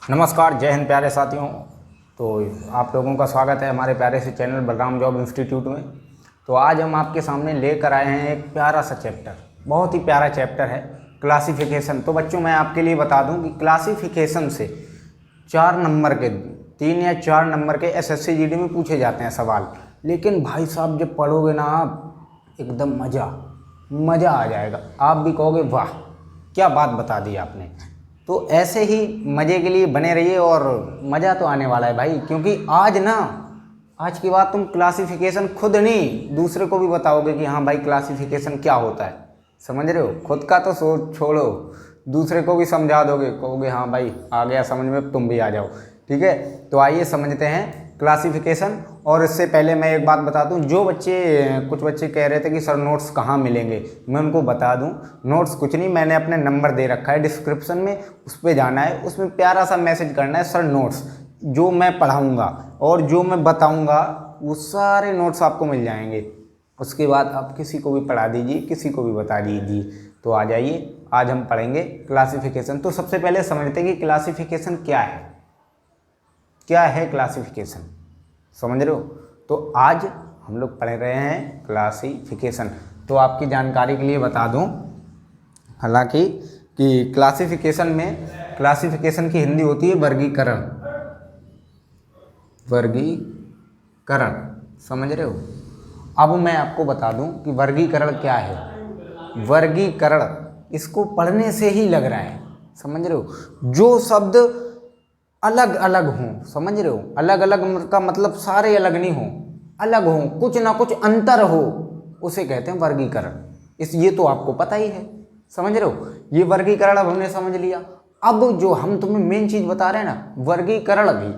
नमस्कार, जय हिंद प्यारे साथियों। तो आप लोगों का स्वागत है हमारे प्यारे से चैनल बलराम जॉब इंस्टीट्यूट में। तो आज हम आपके सामने लेकर आए हैं एक प्यारा सा चैप्टर, बहुत ही प्यारा चैप्टर है क्लासिफिकेशन। तो बच्चों मैं आपके लिए बता दूं कि क्लासिफिकेशन से 4 नंबर के 3 या 4 नंबर के एसएससी जीडी में पूछे जाते हैं सवाल। लेकिन भाई साहब जब पढ़ोगे ना आप, एकदम मज़ा आ जाएगा। आप भी कहोगे वाह क्या बात बता दी आपने। तो ऐसे ही मज़े के लिए बने रहिए और मज़ा तो आने वाला है भाई, क्योंकि आज की बात तुम क्लासिफिकेशन खुद नहीं दूसरे को भी बताओगे कि हाँ भाई क्लासिफिकेशन क्या होता है। समझ रहे हो? खुद का तो सोच छोड़ो, दूसरे को भी समझा दोगे, कहोगे हाँ भाई आ गया समझ में, तुम भी आ जाओ। ठीक है, तो आइए समझते हैं क्लासिफिकेशन। और इससे पहले मैं एक बात बता दूं, कुछ बच्चे कह रहे थे कि सर नोट्स कहाँ मिलेंगे, मैं उनको बता दूं नोट्स कुछ नहीं, मैंने अपने नंबर दे रखा है डिस्क्रिप्शन में, उस पर जाना है, उसमें प्यारा सा मैसेज करना है सर नोट्स। जो मैं पढ़ाऊँगा और जो मैं बताऊँगा वो सारे नोट्स आपको मिल जाएंगे। उसके बाद आप किसी को भी पढ़ा दीजिए, किसी को भी बता दीजिए। तो आ जाइए, आज हम पढ़ेंगे क्लासिफिकेशन। तो सबसे पहले समझते हैं कि क्लासिफिकेशन क्या है। क्या है क्लासिफिकेशन, समझ रहे हो? तो आज हम लोग पढ़ रहे हैं क्लासिफिकेशन। तो आपकी जानकारी के लिए बता दूं, हालांकि कि क्लासिफिकेशन की हिंदी होती है वर्गीकरण। समझ रहे हो? अब मैं आपको बता दूं कि वर्गीकरण क्या है। वर्गीकरण इसको पढ़ने से ही लग रहा है, समझ रहे हो? जो शब्द अलग अलग हों, समझ रहे हो? अलग अलग का मतलब सारे अलग नहीं हों, अलग हों, कुछ ना कुछ अंतर हो, उसे कहते हैं वर्गीकरण। ये तो आपको पता ही है, समझ रहे हो? ये वर्गीकरण अब हमने समझ लिया। अब जो हम तुम्हें मेन चीज बता रहे हैं ना, वर्गीकरण भी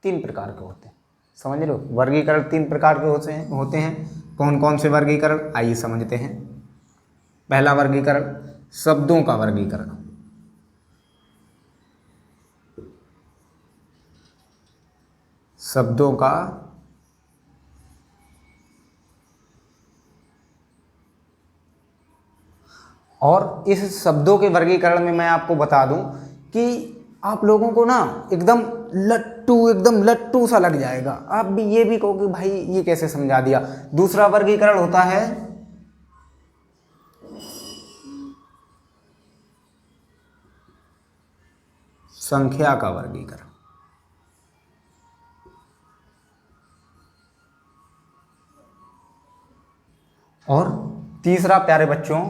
3 प्रकार के होते हैं, समझ रहे हो? वर्गीकरण 3 प्रकार के होते हैं। कौन कौन से वर्गीकरण, आइए समझते हैं। पहला वर्गीकरण शब्दों का वर्गीकरण। शब्दों का और इस शब्दों के वर्गीकरण में मैं आपको बता दूं कि आप लोगों को ना एकदम लट्टू सा लग जाएगा। आप भी ये भी कहोगे भाई ये कैसे समझा दिया। दूसरा वर्गीकरण होता है संख्या का वर्गीकरण। और तीसरा प्यारे बच्चों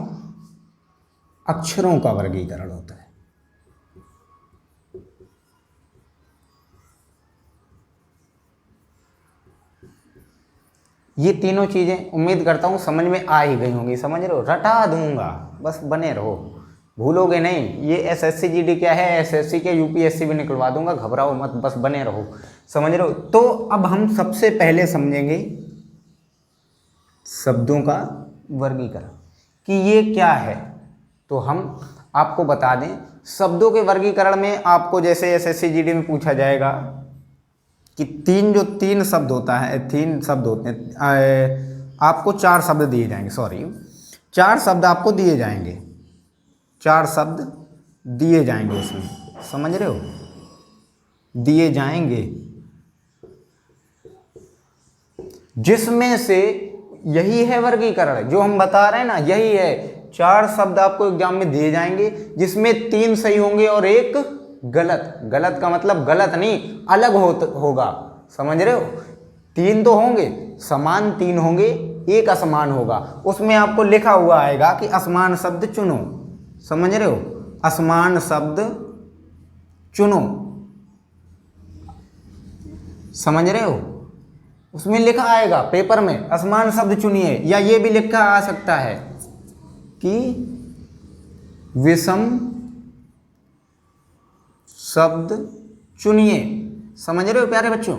अक्षरों का वर्गीकरण होता है। ये तीनों चीजें उम्मीद करता हूं समझ में आ ही गई होंगी, समझ रहे हो? रटा दूंगा, बस बने रहो, भूलोगे नहीं। ये एसएससी जीडी क्या है, एसएससी के यूपीएससी भी निकलवा दूंगा, घबराओ मत, बस बने रहो, समझ रहे हो? तो अब हम सबसे पहले समझेंगे शब्दों का वर्गीकरण कि ये क्या है। तो हम आपको बता दें, शब्दों के वर्गीकरण में आपको जैसे एसएससी जीडी में पूछा जाएगा कि 3 शब्द होता है, 3 शब्द होते हैं, आपको 4 शब्द दिए जाएंगे, 4 शब्द आपको दिए जाएंगे, 4 शब्द दिए जाएंगे इसमें, समझ रहे हो? दिए जाएंगे, जिसमें से यही है वर्गीकरण जो हम बता रहे हैं ना, यही है। 4 शब्द आपको एग्जाम में दिए जाएंगे जिसमें 3 सही होंगे और 1 गलत का मतलब गलत नहीं, अलग होगा, समझ रहे हो? 3 तो होंगे, समान 3 होंगे, 1 असमान होगा। उसमें आपको लिखा हुआ आएगा कि असमान शब्द चुनो, समझ रहे हो? असमान शब्द चुनो, समझ रहे हो? उसमें लिखा आएगा पेपर में असमान शब्द चुनिए, या ये भी लिखा आ सकता है कि विषम शब्द चुनिए, समझ रहे हो प्यारे बच्चों?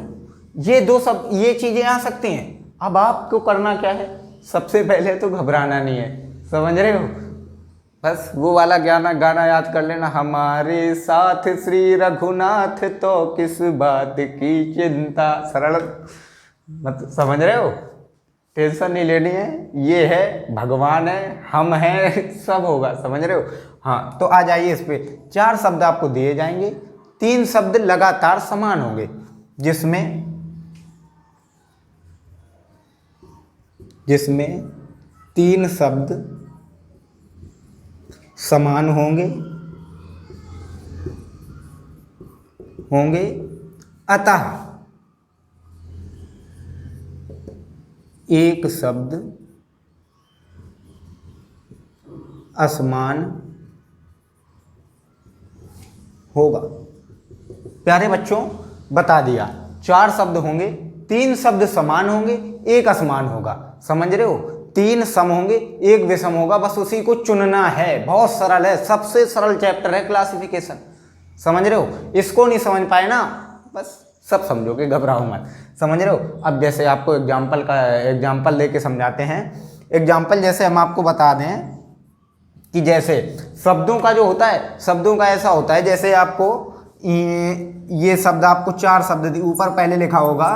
ये 2 शब्द, ये चीजें आ सकती हैं। अब आपको करना क्या है, सबसे पहले तो घबराना नहीं है, समझ रहे हो? बस वो वाला गाना याद कर लेना, हमारे साथ श्री रघुनाथ तो किस बात की चिंता। सरल, मतलब समझ रहे हो? टेंशन नहीं लेनी है, ये है, भगवान है, हम हैं, सब होगा, समझ रहे हो? हाँ, तो आ जाइए इस पे। 4 शब्द आपको दिए जाएंगे, 3 शब्द लगातार समान होंगे, जिसमें 3 शब्द समान होंगे अतः एक शब्द असमान होगा। प्यारे बच्चों, बता दिया, 4 शब्द होंगे, 3 शब्द समान होंगे, एक असमान होगा। समझ रहे हो? 3 सम होंगे, एक विषम होगा, बस उसी को चुनना है। बहुत सरल है, सबसे सरल चैप्टर है क्लासिफिकेशन। समझ रहे हो? इसको नहीं समझ पाए ना, बस सब समझोगे, घबराओ मत। समझ रहे हो? अब जैसे आपको एग्जाम्पल लेके समझाते हैं। एग्जाम्पल जैसे हम आपको बता दें कि जैसे शब्दों का जो होता है, शब्दों का ऐसा होता है, जैसे आपको ये शब्द, आपको 4 शब्द ऊपर पहले लिखा होगा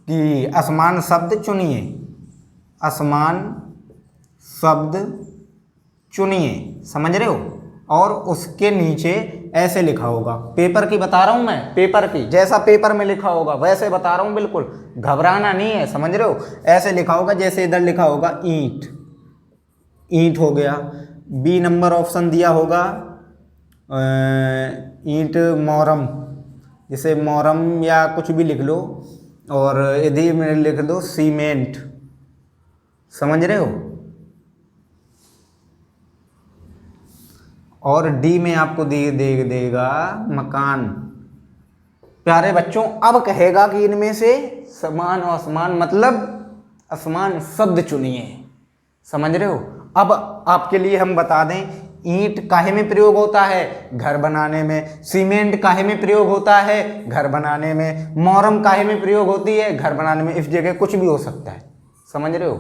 कि असमान शब्द चुनिए, असमान शब्द चुनिए। समझ रहे हो? और उसके नीचे ऐसे लिखा होगा, पेपर की बता रहा हूं मैं, पेपर की, जैसा पेपर में लिखा होगा वैसे बता रहा हूं, बिल्कुल घबराना नहीं है। समझ रहे हो? ऐसे लिखा होगा, जैसे इधर लिखा होगा ईंट, ईंट हो गया। बी नंबर ऑप्शन दिया होगा ईंट मोरम, जैसे मोरम या कुछ भी लिख लो, और इधर में लिख दो सीमेंट। समझ रहे हो? और डी में आपको देगा मकान। प्यारे बच्चों, अब कहेगा कि इनमें से समान और असमान, मतलब असमान शब्द चुनिए। समझ रहे हो? अब आपके लिए हम बता दें, ईंट काहे में प्रयोग होता है? घर बनाने में। सीमेंट काहे में प्रयोग होता है? घर बनाने में। मोरम काहे में प्रयोग होती है? घर बनाने में। इस जगह कुछ भी हो सकता है। समझ रहे हो?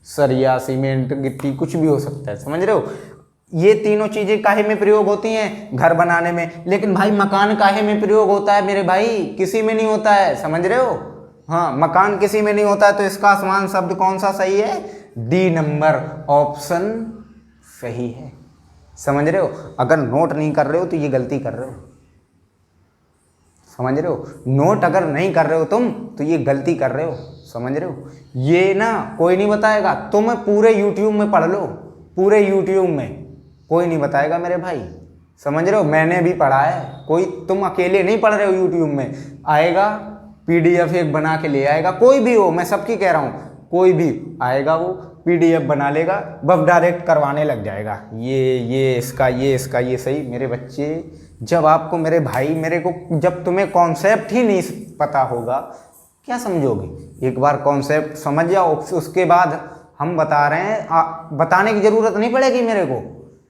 सरिया, सीमेंट, गिट्टी, कुछ भी हो सकता है। समझ रहे हो? ये तीनों चीजें काहे में प्रयोग होती हैं? घर बनाने में। लेकिन भाई मकान काहे में प्रयोग होता है मेरे भाई? किसी में नहीं होता है। समझ रहे हो? हाँ, मकान किसी में नहीं होता है, तो इसका समान शब्द कौन सा सही है? डी नंबर ऑप्शन सही है। समझ रहे हो? अगर नोट नहीं कर रहे हो तो ये गलती कर रहे हो। समझ रहे हो? नोट अगर नहीं कर रहे हो तुम तो ये गलती कर रहे हो। समझ रहे हो? ये ना कोई नहीं बताएगा, तुम पूरे YouTube में पढ़ लो, पूरे YouTube में कोई नहीं बताएगा मेरे भाई। समझ रहे हो? मैंने भी पढ़ा है, कोई तुम अकेले नहीं पढ़ रहे हो। YouTube में आएगा, PDF एक बना के ले आएगा, कोई भी हो, मैं सबकी कह रहा हूँ, कोई भी आएगा वो PDF बना लेगा, बस डायरेक्ट करवाने लग जाएगा, ये इसका ये सही। मेरे बच्चे, जब आपको मेरे भाई, मेरे को, जब तुम्हें कॉन्सेप्ट ही नहीं पता होगा क्या समझोगे? एक बार कॉन्सेप्ट समझ जाओ, उसके बाद हम बता रहे हैं, बताने की ज़रूरत नहीं पड़ेगी मेरे को,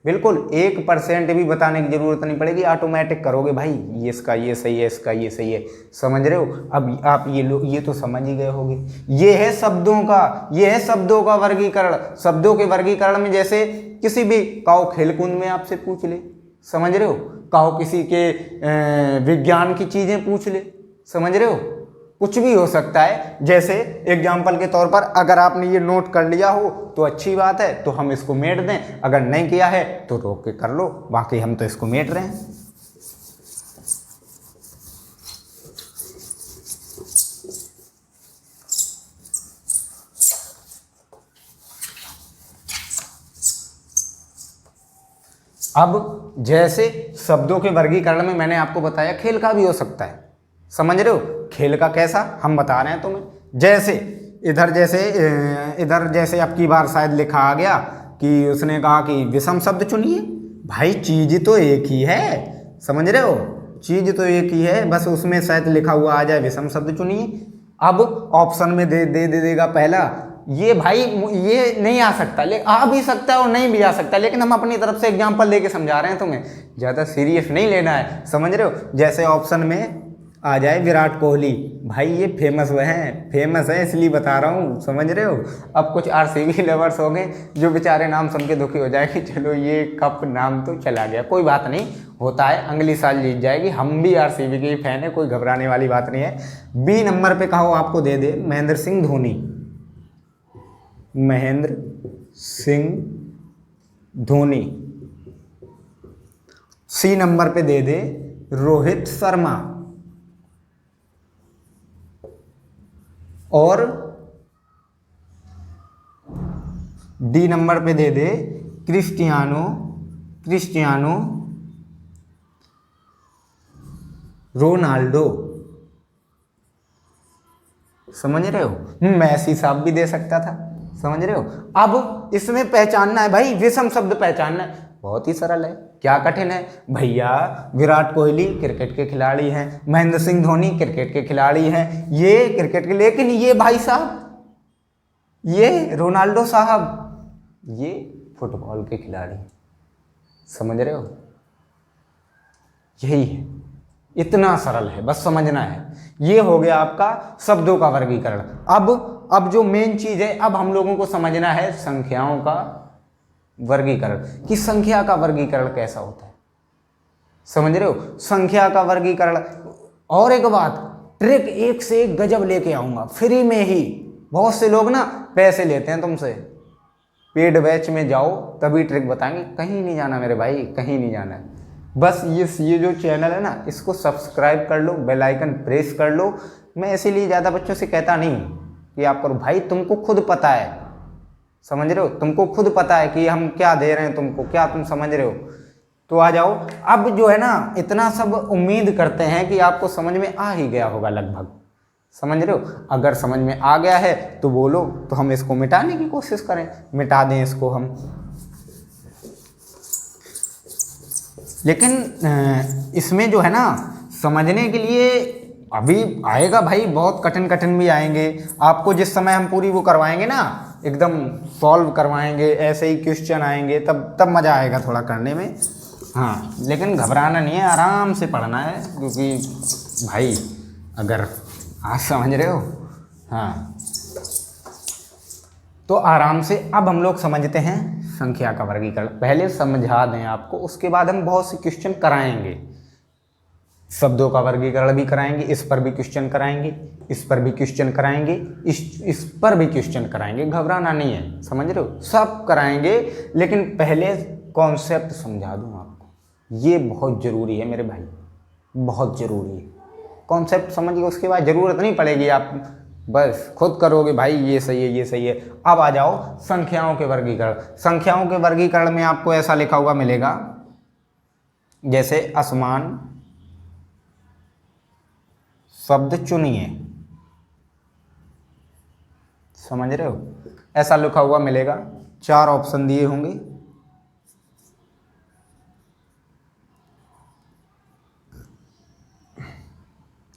बिल्कुल 1% भी बताने की ज़रूरत नहीं पड़ेगी, ऑटोमेटिक करोगे भाई, ये इसका ये सही है, इसका ये सही है। समझ रहे हो? अब आप ये तो समझ ही गए होंगे। ये है शब्दों का वर्गीकरण। शब्दों के वर्गीकरण में जैसे किसी भी कहो खेलकूद में आपसे पूछ ले, समझ रहे हो, कहो किसी के विज्ञान की चीज़ें पूछ ले, समझ रहे हो, कुछ भी हो सकता है। जैसे एग्जाम्पल के तौर पर अगर आपने ये नोट कर लिया हो तो अच्छी बात है, तो हम इसको मेट दें, अगर नहीं किया है तो रोक के कर लो, बाकी हम तो इसको मेट रहे हैं। अब जैसे शब्दों के वर्गीकरण में मैंने आपको बताया खेल का भी हो सकता है। समझ रहे हो? खेल का कैसा हम बता रहे हैं तुम्हें। जैसे इधर जैसे अब की बार शायद लिखा आ गया कि उसने कहा कि विषम शब्द चुनिए। भाई चीज तो एक ही है, समझ रहे हो, चीज तो एक ही है, बस उसमें शायद लिखा हुआ आ जाए विषम शब्द चुनिए। अब ऑप्शन में दे देगा पहला, ये भाई ये नहीं आ सकता, लेकिन आ भी सकता है और नहीं भी आ सकता, लेकिन हम अपनी तरफ से एग्जाम्पल लेके समझा रहे हैं तुम्हें, ज़्यादा सीरियस नहीं लेना है। समझ रहे हो? जैसे ऑप्शन में आ जाए विराट कोहली, भाई ये फेमस है इसलिए बता रहा हूँ। समझ रहे हो? अब कुछ RCB लवर्स हो गए जो बेचारे नाम सुन के दुखी हो जाएंगे, चलो ये कप नाम तो चला गया, कोई बात नहीं, होता है, अगली साल जीत जाएगी। हम भी RCB के फैन है, कोई घबराने वाली बात नहीं है। बी नंबर पे कहो आपको दे दे महेंद्र सिंह धोनी। सी नंबर पे दे दे रोहित शर्मा, और डी नंबर पे दे दे क्रिस्टियानो रोनाल्डो। समझ रहे हो? मैसी साहब भी दे सकता था, समझ रहे हो? अब इसमें पहचानना है भाई, विषम शब्द पहचानना है, बहुत ही सरल है। क्या कठिन है भैया? विराट कोहली क्रिकेट के खिलाड़ी हैं, महेंद्र सिंह धोनी क्रिकेट के खिलाड़ी हैं, ये क्रिकेट के, लेकिन ये भाई साहब, ये रोनाल्डो साहब, ये फुटबॉल के खिलाड़ी। समझ रहे हो? यही है, इतना सरल है, बस समझना है। ये हो गया आपका शब्दों का वर्गीकरण। अब जो मेन चीज है, अब हम लोगों को समझना है संख्याओं का वर्गीकरण, कि संख्या का वर्गीकरण कैसा होता है। समझ रहे हो? संख्या का वर्गीकरण। और एक बात, ट्रिक एक से एक गजब लेके आऊंगा फ्री में ही। बहुत से लोग ना पैसे लेते हैं तुमसे, पेड बैच में जाओ तभी ट्रिक बताएंगे। कहीं नहीं जाना मेरे भाई, कहीं नहीं जाना है। बस ये जो चैनल है ना, इसको सब्सक्राइब कर लो, बेल आइकन प्रेस कर लो। मैं इसीलिए ज़्यादा बच्चों से कहता नहीं कि आप करो, भाई तुमको खुद पता है। समझ रहे हो? तुमको खुद पता है कि हम क्या दे रहे हैं तुमको, क्या तुम समझ रहे हो। तो आ जाओ। अब जो है ना, इतना सब उम्मीद करते हैं कि आपको समझ में आ ही गया होगा लगभग। समझ रहे हो? अगर समझ में आ गया है तो बोलो, तो हम इसको मिटाने की कोशिश करें, मिटा दें इसको हम। लेकिन इसमें जो है ना, समझने के लिए अभी आएगा भाई, बहुत कठिन कठिन भी आएंगे आपको। जिस समय हम पूरी वो करवाएंगे ना, एकदम सॉल्व करवाएंगे, ऐसे ही क्वेश्चन आएंगे, तब मज़ा आएगा थोड़ा करने में। हाँ, लेकिन घबराना नहीं है, आराम से पढ़ना है, क्योंकि भाई अगर आप समझ रहे हो, हाँ, तो आराम से। अब हम लोग समझते हैं संख्या का वर्गीकरण। पहले समझा दें आपको, उसके बाद हम बहुत से क्वेश्चन कराएंगे। शब्दों का वर्गीकरण भी कराएंगे, इस पर भी क्वेश्चन कराएंगे, इस पर भी क्वेश्चन कराएंगे, इस पर भी क्वेश्चन कराएंगे। घबराना नहीं है, समझ रहे हो? सब कराएंगे, लेकिन पहले कॉन्सेप्ट समझा दूं आपको। ये बहुत ज़रूरी है मेरे भाई, बहुत ज़रूरी है। कॉन्सेप्ट समझिए, उसके बाद ज़रूरत नहीं पड़ेगी, आप बस खुद करोगे भाई, ये सही है, ये सही है। अब आ जाओ संख्याओं के वर्गीकरण। संख्याओं के वर्गीकरण में आपको ऐसा लिखा हुआ मिलेगा, जैसे असमान शब्द चुनिए। समझ रहे हो? ऐसा लिखा हुआ मिलेगा, 4 ऑप्शन दिए होंगे।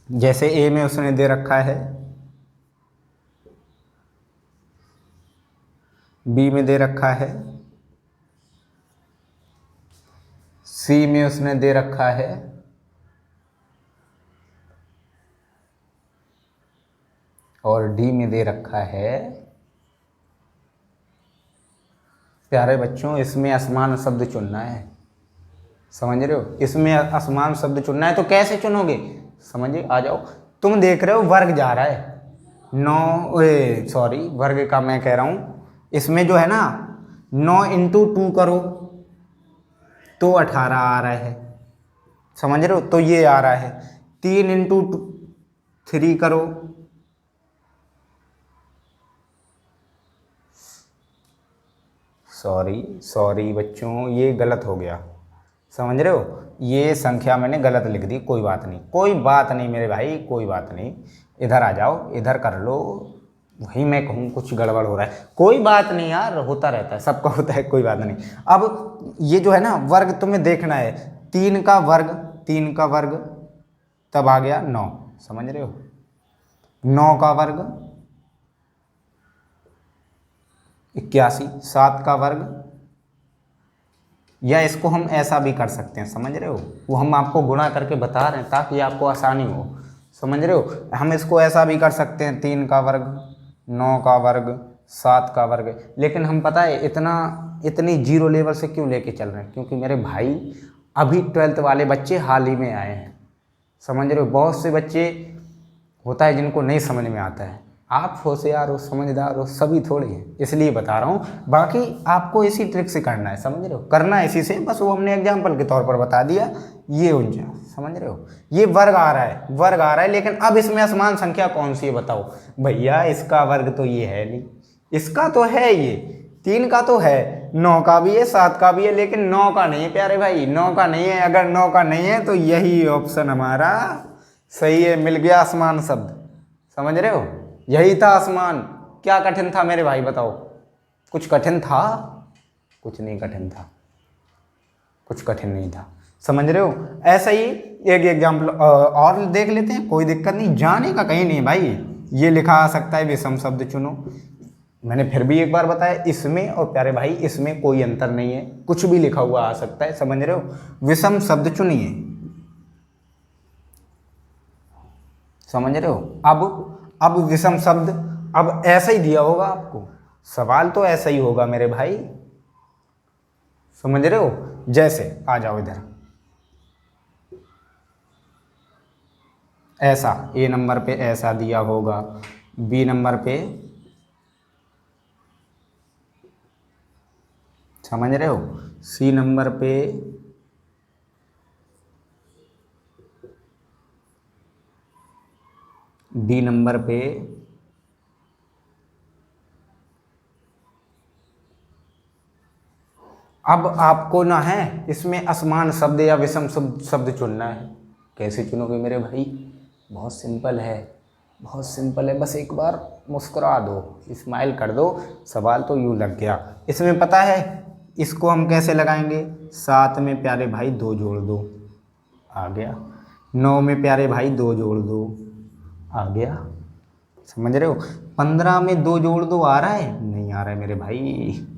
जैसे ए में उसने दे रखा है, बी में दे रखा है, सी में उसने दे रखा है, और डी में दे रखा है। प्यारे बच्चों, इसमें असमान शब्द चुनना है। समझ रहे हो? इसमें असमान शब्द चुनना है। तो कैसे चुनोगे? समझिए, आ जाओ। तुम देख रहे हो वर्ग जा रहा है, वर्ग का मैं कह रहा हूँ। इसमें जो है ना, 9 इंटू 2 करो तो 18 आ रहा है। समझ रहे हो? तो ये आ रहा है। 3 इंटू 3 करो, सॉरी बच्चों, ये गलत हो गया। समझ रहे हो? ये संख्या मैंने गलत लिख दी। कोई बात नहीं, कोई बात नहीं मेरे भाई, कोई बात नहीं। इधर आ जाओ, इधर कर लो। वही मैं कहूँ कुछ गड़बड़ हो रहा है, कोई बात नहीं यार, होता रहता है, सबका होता है, कोई बात नहीं। अब ये जो है ना, वर्ग तुम्हें देखना है। 3 का वर्ग तब आ गया 9। समझ रहे हो? 9 का वर्ग 81, 7 का वर्ग, या इसको हम ऐसा भी कर सकते हैं। समझ रहे हो? वो हम आपको गुणा करके बता रहे हैं ताकि आपको आसानी हो। समझ रहे हो? हम इसको ऐसा भी कर सकते हैं, 3 का वर्ग, 9 का वर्ग, 7 का वर्ग। लेकिन हम पता है इतनी जीरो लेवल से क्यों लेके चल रहे हैं? क्योंकि मेरे भाई अभी 12th वाले बच्चे हाल ही में आए हैं। समझ रहे हो? बहुत से बच्चे होता है जिनको नहीं समझ में आता है। आप होशियार हो, समझदार हो, सभी थोड़े हैं, इसलिए बता रहा हूँ। बाकी आपको इसी ट्रिक से करना है, समझ रहे हो, करना है इसी से, बस वो हमने एग्जाम्पल के तौर पर बता दिया। ये 49, समझ रहे हो, ये वर्ग आ रहा है, वर्ग आ रहा है, लेकिन अब इसमें असमान संख्या कौन सी है बताओ भैया। इसका वर्ग तो ये है नहीं, इसका तो है ये 3 का तो है, 9 का भी है, 7 का भी है, लेकिन 9 का नहीं है प्यारे भाई, 9 का नहीं है। अगर 9 का नहीं है तो यही ऑप्शन हमारा सही है, मिल गया आसमान शब्द, समझ रहे हो, यही था आसमान। क्या कठिन था मेरे भाई बताओ, कुछ कठिन था? कुछ नहीं कठिन था, कुछ कठिन नहीं था, समझ रहे हो। ऐसा ही एक एग्जाम्पल और देख लेते हैं, कोई दिक्कत नहीं, जाने का कहीं नहीं भाई। ये लिखा आ सकता है विषम शब्द चुनो, मैंने फिर भी एक बार बताया, इसमें और प्यारे भाई इसमें कोई अंतर नहीं है, कुछ भी लिखा हुआ आ सकता है, समझ रहे हो। विषम शब्द चुनिए, समझ रहे हो। अब विषम शब्द अब ऐसा ही दिया होगा आपको, सवाल तो ऐसा ही होगा मेरे भाई, समझ रहे हो। जैसे आ जाओ इधर, ऐसा ए नंबर पे ऐसा दिया होगा, बी नंबर पे, समझ रहे हो, सी नंबर पे, डी नंबर पे, अब आपको ना है इसमें असमान शब्द या विषम शब्द चुनना है। कैसे चुनोगे मेरे भाई? बहुत सिंपल है, बहुत सिंपल है, बस एक बार मुस्कुरा दो, स्माइल कर दो, सवाल तो यूँ लग गया। इसमें पता है इसको हम कैसे लगाएंगे? 7 में प्यारे भाई 2 जोड़ दो, आ गया। 9 में प्यारे भाई 2 जोड़ दो, आ गया, समझ रहे हो। 15 में 2 जोड़ दो, आ रहा है? नहीं आ रहा है मेरे भाई,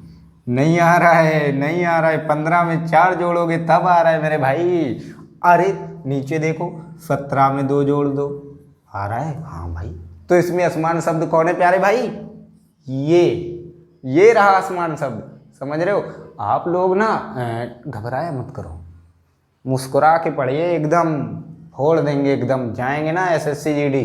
नहीं आ रहा है, नहीं आ रहा है। 15 में 4 जोड़ोगे तब आ रहा है मेरे भाई। अरे नीचे देखो, 17 में 2 जोड़ दो, आ रहा है? हाँ भाई। तो इसमें असमान शब्द कौन है प्यारे भाई? ये रहा असमान शब्द, समझ रहे हो। आप लोग ना घबराया मत करो, मुस्कुरा के पढ़िए, एकदम फोड़ देंगे, एकदम जाएंगे ना एसएससी जीडी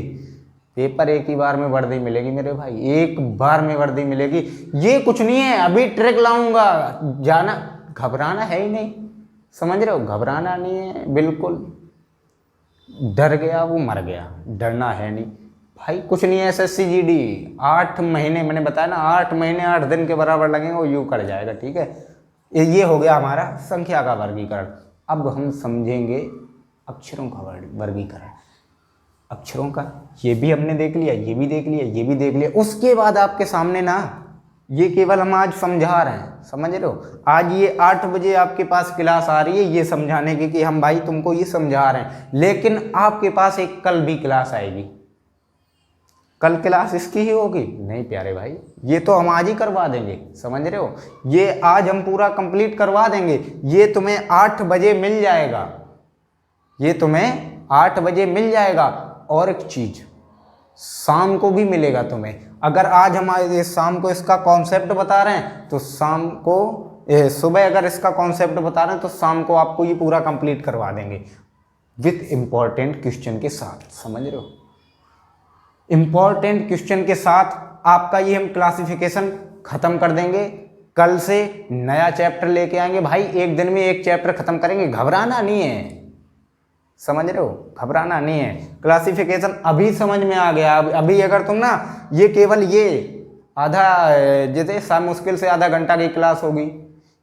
पेपर, एक ही बार में वर्दी मिलेगी मेरे भाई, एक बार में वर्दी मिलेगी। ये कुछ नहीं है, अभी ट्रिक लाऊंगा, जाना, घबराना है ही नहीं, समझ रहे हो, घबराना नहीं है बिल्कुल। डर गया वो मर गया, डरना है नहीं भाई, कुछ नहीं है। एसएससी जीडी 8 महीने, मैंने बताया ना 8 महीने 8 दिन के बराबर लगेंगे, वो यूँ कर जाएगा, ठीक है। ये हो गया हमारा संख्या का वर्गीकरण। अब हम समझेंगे अक्षरों का वर्गीकरण। अक्षरों का ये भी हमने देख लिया, ये भी देख लिया, ये भी देख लिया। उसके बाद आपके सामने ना, ये केवल हम आज समझा रहे हैं, समझ रहे हो। आज ये 8 बजे आपके पास क्लास आ रही है ये समझाने की कि हम भाई तुमको ये समझा रहे हैं, लेकिन आपके पास एक कल भी क्लास आएगी। कल क्लास इसकी ही होगी? नहीं प्यारे भाई, ये तो हम आज ही करवा देंगे, समझ रहे हो। ये आज हम पूरा कंप्लीट करवा देंगे, ये तुम्हें 8 बजे मिल जाएगा, ये तुम्हें 8 बजे मिल जाएगा। और एक चीज, शाम को भी मिलेगा तुम्हें। अगर आज हमारे शाम को इसका कॉन्सेप्ट बता रहे हैं तो शाम को, सुबह अगर इसका कॉन्सेप्ट बता रहे हैं तो शाम को आपको ये पूरा कंप्लीट करवा देंगे विथ इंपॉर्टेंट क्वेश्चन के साथ, समझ रहे हो। इंपॉर्टेंट क्वेश्चन के साथ आपका ये हम क्लासिफिकेशन खत्म कर देंगे। कल से नया चैप्टर लेके आएंगे भाई, एक दिन में एक चैप्टर खत्म करेंगे, घबराना नहीं है, समझ रहे हो, घबराना नहीं है। क्लासिफिकेशन अभी समझ में आ गया। अभी अगर तुम ना, ये केवल ये आधा, जैसे मुश्किल से आधा घंटा की क्लास होगी,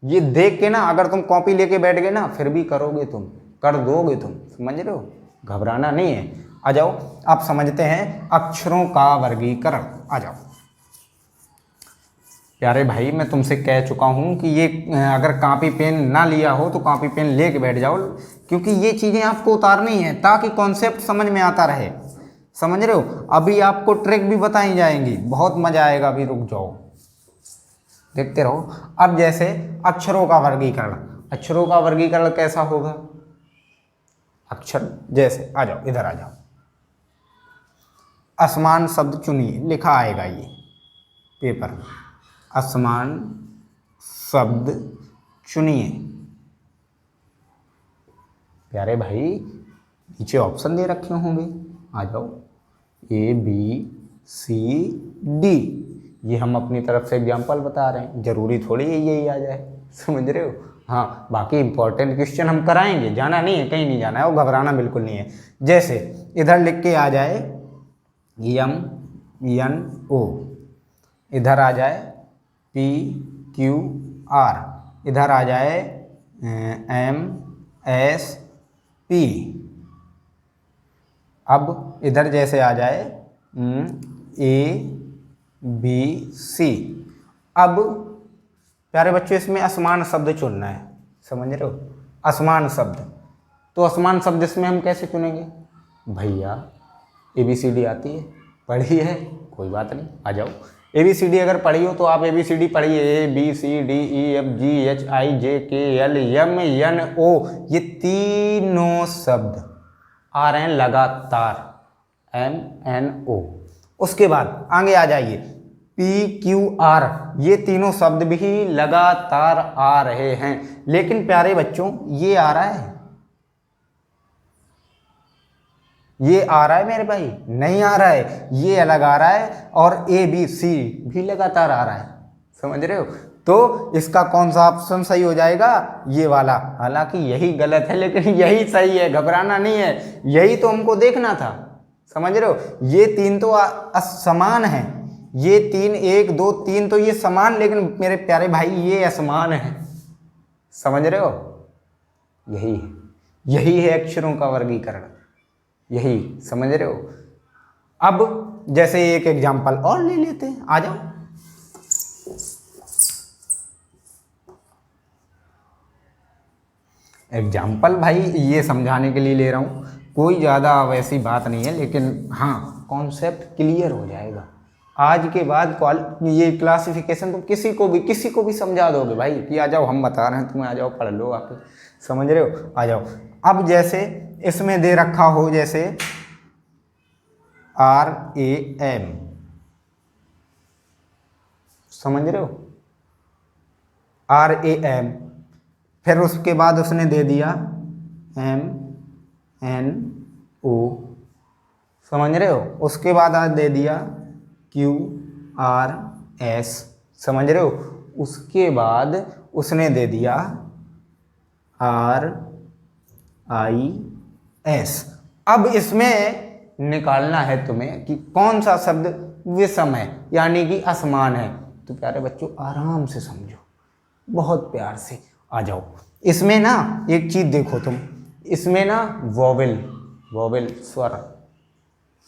ये देख के ना अगर तुम कॉपी लेके बैठ गए ना, फिर भी करोगे तुम, कर दोगे तुम, समझ रहे हो, घबराना नहीं है। आ जाओ, आप समझते हैं अक्षरों का वर्गीकरण। आ जाओ प्यारे भाई, मैं तुमसे कह चुका हूं कि ये अगर कॉपी पेन ना लिया हो तो कॉपी पेन लेके बैठ जाओ, क्योंकि ये चीज़ें आपको उतारनी है ताकि कॉन्सेप्ट समझ में आता रहे, समझ रहे हो। अभी आपको ट्रिक भी बताई जाएंगी, बहुत मजा आएगा, अभी रुक जाओ, देखते रहो। अब जैसे अक्षरों का वर्गीकरण, अक्षरों का वर्गीकरण कैसा होगा? अक्षर जैसे, आ जाओ इधर आ जाओ, असमान शब्द चुनिए, लिखा आएगा ये पेपर में, असमान शब्द चुनिए। प्यारे भाई नीचे ऑप्शन दे रखे होंगे, आ जाओ, A B सी डी। ये हम अपनी तरफ से एग्जाम्पल बता रहे हैं, जरूरी थोड़ी है यही आ जाए, समझ रहे हो। हाँ, बाकी इंपॉर्टेंट क्वेश्चन हम कराएंगे, जाना नहीं है, कहीं नहीं जाना है, वो घबराना बिल्कुल नहीं है। जैसे इधर लिख के आ जाए एम एन ओ, इधर आ जाए पी क्यू आर, इधर आ जाए एम एस पी। अब इधर जैसे आ जाए ए बी सी। अब प्यारे बच्चों इसमें असमान शब्द चुनना है, समझ रहे हो, असमान शब्द। तो असमान शब्द इसमें हम कैसे चुनेंगे भैया? ABCD आती है, पढ़ी है, कोई बात नहीं, आ जाओ। ABCD अगर पढ़ी हो तो आप ABCD पढ़िए, ABCDEFGHIJKLMNO, ये तीनों शब्द आ रहे हैं लगातार, MNO। उसके बाद आगे आ जाइए PQR, ये तीनों शब्द भी लगातार आ रहे हैं। लेकिन प्यारे बच्चों ये आ रहा है, ये आ रहा है मेरे भाई? नहीं आ रहा है, ये अलग आ रहा है, और ABC भी लगातार आ रहा है, समझ रहे हो। तो इसका कौन सा ऑप्शन सही हो जाएगा? ये वाला। हालांकि यही गलत है लेकिन यही सही है, घबराना नहीं है, यही तो हमको देखना था, समझ रहे हो। ये तीन तो समान है, ये तीन, 1 2 3 तो ये समान, लेकिन मेरे प्यारे भाई ये असमान है, समझ रहे हो। यही है, यही है अक्षरों का वर्गीकरण, यही, समझ रहे हो। अब जैसे एक एग्जाम्पल और ले लेते हैं, आ जाओ। एग्जाम्पल भाई ये समझाने के लिए ले रहा हूँ, कोई ज़्यादा वैसी बात नहीं है, लेकिन हाँ कॉन्सेप्ट क्लियर हो जाएगा। आज के बाद ये क्लासिफिकेशन तुम किसी को भी समझा दोगे भाई कि आ जाओ हम बता रहे हैं तुम्हें, आ जाओ पढ़ लो आप, समझ रहे हो, आ जाओ। अब जैसे इसमें दे रखा हो जैसे RAM, समझ रहे हो, RAM, फिर उसके बाद उसने दे दिया MNO, समझ रहे हो, उसके बाद आज दे दिया QRS, समझ रहे हो, उसके बाद उसने दे दिया RIS। अब इसमें निकालना है तुम्हें कि कौन सा शब्द विषम है, यानी कि असमान है। तो प्यारे बच्चों आराम से समझो, बहुत प्यार से आ जाओ। इसमें ना एक चीज देखो तुम, इसमें ना वोवेल स्वर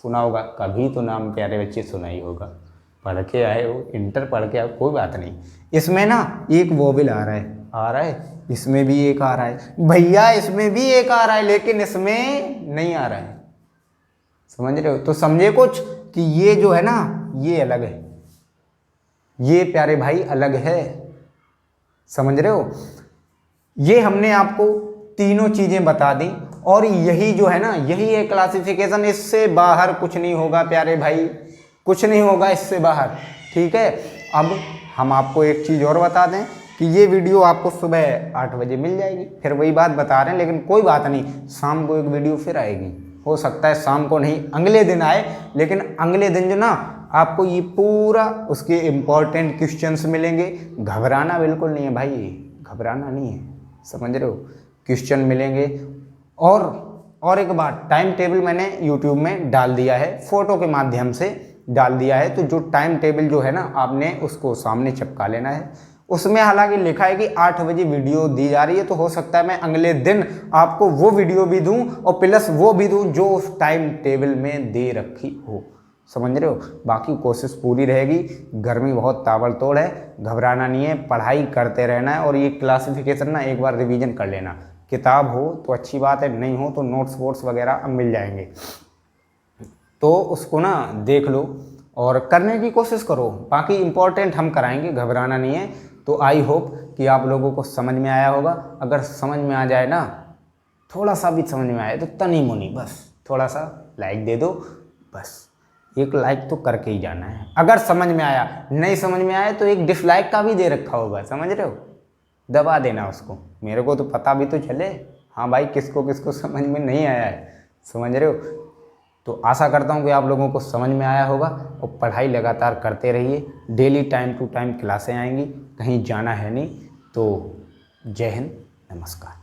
सुना होगा कभी तो, नाम प्यारे बच्चे सुना ही होगा, पढ़ के आए हो, इंटर पढ़ के आए, कोई बात नहीं। इसमें ना एक वोवेल आ रहा है, इसमें भी एक आ रहा है भैया, इसमें भी एक आ रहा है, लेकिन इसमें नहीं आ रहा है, समझ रहे हो। तो समझे कुछ कि ये जो है ना ये अलग है, ये प्यारे भाई अलग है, समझ रहे हो। ये हमने आपको तीनों चीजें बता दी, और यही जो है ना यही है क्लासिफिकेशन, इससे बाहर कुछ नहीं होगा प्यारे भाई, कुछ नहीं होगा इससे बाहर, ठीक है। अब हम आपको एक चीज़ और बता दें कि ये वीडियो आपको सुबह 8 बजे मिल जाएगी, फिर वही बात बता रहे हैं, लेकिन कोई बात नहीं, शाम को एक वीडियो फिर आएगी, हो सकता है शाम को नहीं अगले दिन आए, लेकिन अगले दिन जो ना आपको ये पूरा उसके इम्पोर्टेंट क्वेश्चंस मिलेंगे। घबराना बिल्कुल नहीं है भाई, घबराना नहीं है, समझ रहे हो, क्वेश्चन मिलेंगे। और एक बात, टाइम टेबल मैंने यूट्यूब में डाल दिया है, फोटो के माध्यम से डाल दिया है, तो जो टाइम टेबल जो है ना आपने उसको सामने चिपका लेना है। उसमें हालांकि लिखा है कि 8 बजे वीडियो दी जा रही है, तो हो सकता है मैं अगले दिन आपको वो वीडियो भी दूं और प्लस वो भी दूं जो उस टाइम टेबल में दे रखी हो, समझ रहे हो। बाकी कोशिश पूरी रहेगी, गर्मी बहुत ताबड़तोड़ है, घबराना नहीं है, पढ़ाई करते रहना है, और ये क्लासिफिकेशन ना एक बार रिवीजन कर लेना। किताब हो तो अच्छी बात है, नहीं हो तो नोट्स वोट्स वगैरह मिल जाएंगे, तो उसको ना देख लो और करने की कोशिश करो। बाकी इम्पोर्टेंट हम कराएंगे, घबराना नहीं है। तो आई होप कि आप लोगों को समझ में आया होगा। अगर समझ में आ जाए ना, थोड़ा सा भी समझ में आए तो तनी मुनी बस थोड़ा सा लाइक दे दो, बस एक लाइक तो करके ही जाना है। अगर समझ में आया, नहीं समझ में आया तो एक डिसलाइक का भी दे रखा होगा, समझ रहे हो, दबा देना उसको, मेरे को तो पता भी तो चले हाँ भाई किसको किसको समझ में नहीं आया है, समझ रहे हो। तो आशा करता हूँ कि आप लोगों को समझ में आया होगा और पढ़ाई लगातार करते रहिए। डेली टाइम टू टाइम क्लासें आएंगी, कहीं जाना है नहीं। तो जय हिंद, नमस्कार।